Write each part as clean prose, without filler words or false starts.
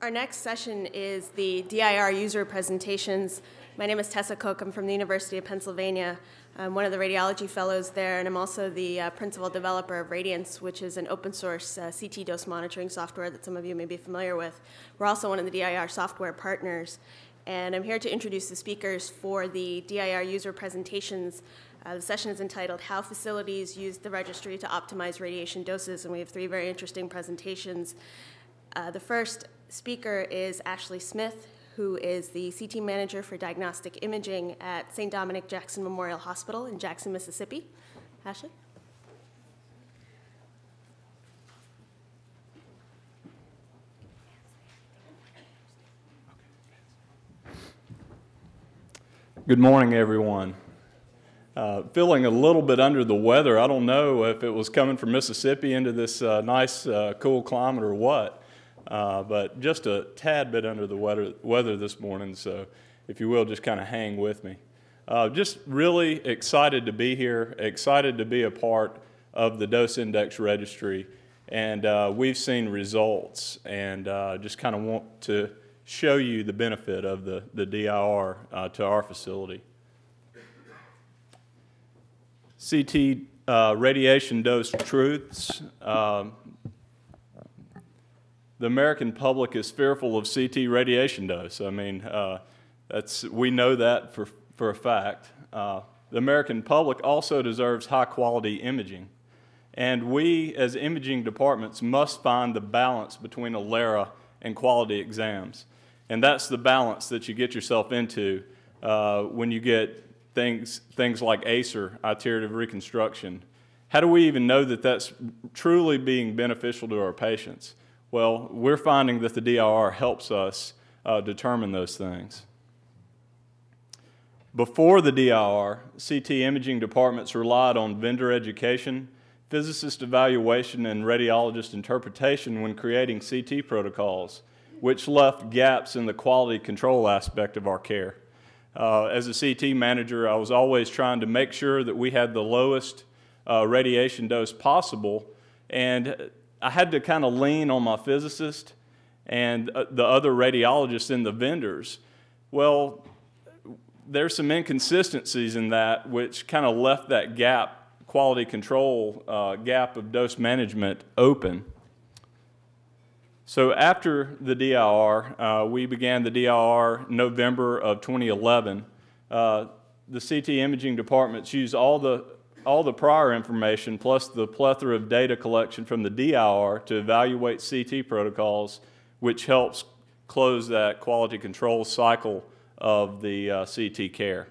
Our next session is the DIR user presentations. My name is Tessa Cook. I'm from the University of Pennsylvania. I'm one of the radiology fellows there, and I'm also the principal developer of Radiance, which is an open source CT dose monitoring software that some of you may be familiar with. We're also one of the DIR software partners. And I'm here to introduce the speakers for the DIR user presentations. The session is entitled How Facilities Use the Registry to Optimize Radiation Doses, and we have three very interesting presentations. The first speaker is Ashley Smith, who is the CT manager for diagnostic imaging at St. Dominic Jackson Memorial Hospital in Jackson, Mississippi. Ashley? Good morning, everyone. Feeling a little bit under the weather. I don't know if it was coming from Mississippi into this nice, cool climate or what, but just a tad bit under the weather this morning, so if you will, just kind of hang with me. Just really excited to be here, excited to be a part of the Dose Index Registry, and we've seen results, and just kind of want to show you the benefit of the DIR to our facility. CT radiation dose truths. The American public is fearful of CT radiation dose. I mean, we know that for a fact. The American public also deserves high quality imaging. And we, as imaging departments, must find the balance between ALERA and quality exams. And that's the balance that you get yourself into when you get things like ACER, iterative reconstruction. How do we even know that that's truly being beneficial to our patients? Well, we're finding that the DIR helps us determine those things. Before the DIR, CT imaging departments relied on vendor education, physicist evaluation, and radiologist interpretation when creating CT protocols, which left gaps in the quality control aspect of our care. As a CT manager, I was always trying to make sure that we had the lowest radiation dose possible, and I had to kind of lean on my physicist and the other radiologists and the vendors. Well, there's some inconsistencies in that which kind of left that gap, quality control gap of dose management open. So after the DIR, we began the DIR November of 2011. The CT imaging departments use all the prior information plus the plethora of data collection from the DIR to evaluate CT protocols, which helps close that quality control cycle of the CT care.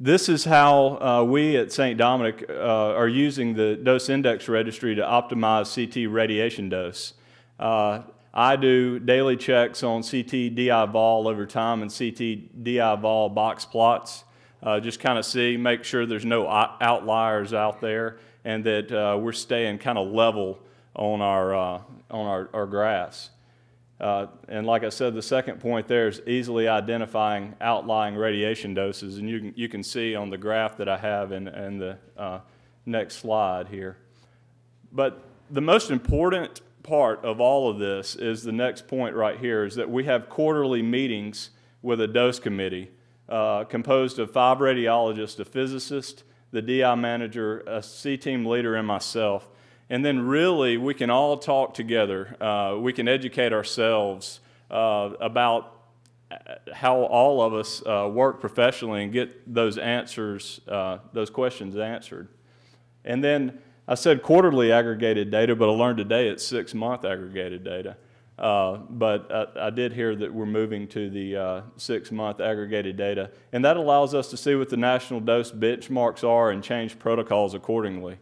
This is how we at St. Dominic are using the Dose Index Registry to optimize CT radiation dose. I do daily checks on CT DI-vol over time and CT DI-vol box plots. Just kind of make sure there's no outliers out there, and that we're staying kind of level on our graphs. And like I said, the second point there is easily identifying outlying radiation doses, and you can see on the graph that I have in the next slide here. But the most important part of all of this is the next point right here, is that we have quarterly meetings with a dose committee composed of 5 radiologists, a physicist, the DI manager, a C-team leader, and myself. And then really, we can all talk together. We can educate ourselves about how all of us work professionally and get those answers, those questions answered. And then I said quarterly aggregated data, but I learned today it's 6-month aggregated data. But I did hear that we're moving to the 6-month aggregated data. And that allows us to see what the national dose benchmarks are and change protocols accordingly.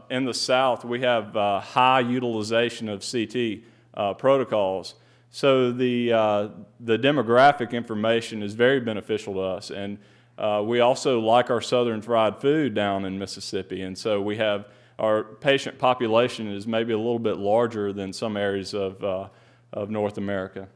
In the South, we have high utilization of CT protocols, so the demographic information is very beneficial to us. And we also like our southern fried food down in Mississippi, and so we have our patient population is maybe a little bit larger than some areas of North America.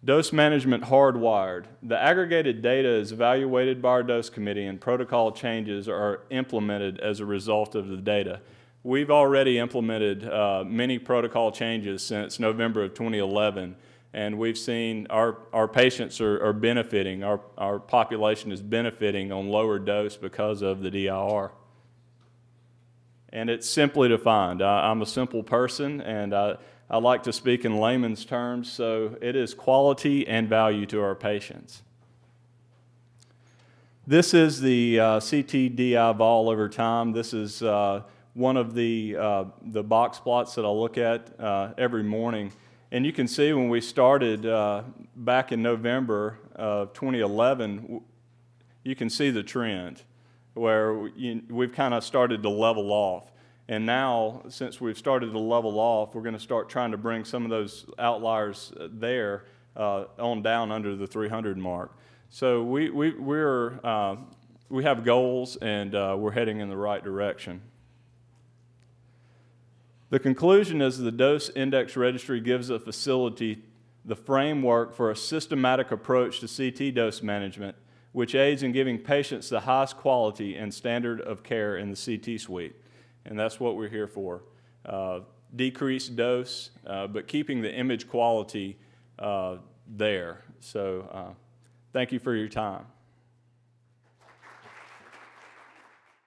Dose management hardwired. The aggregated data is evaluated by our dose committee, and protocol changes are implemented as a result of the data. we've already implemented many protocol changes since November of 2011, and we've seen our patients are benefiting, our population is benefiting on lower dose because of the DIR. And it's simply defined. I'm a simple person, and I like to speak in layman's terms, so it is quality and value to our patients. This is the CT-DI vol over time. This is one of the box plots that I look at every morning. And you can see when we started back in November of 2011, you can see the trend where we've kind of started to level off. And now, since we've started to level off, we're going to start trying to bring some of those outliers there on down under the 300 mark. So we have goals, and we're heading in the right direction. The conclusion is the dose index registry gives a facility the framework for a systematic approach to CT dose management, which aids in giving patients the highest quality and standard of care in the CT suite. And that's what we're here for. Decreased dose, but keeping the image quality there. So thank you for your time.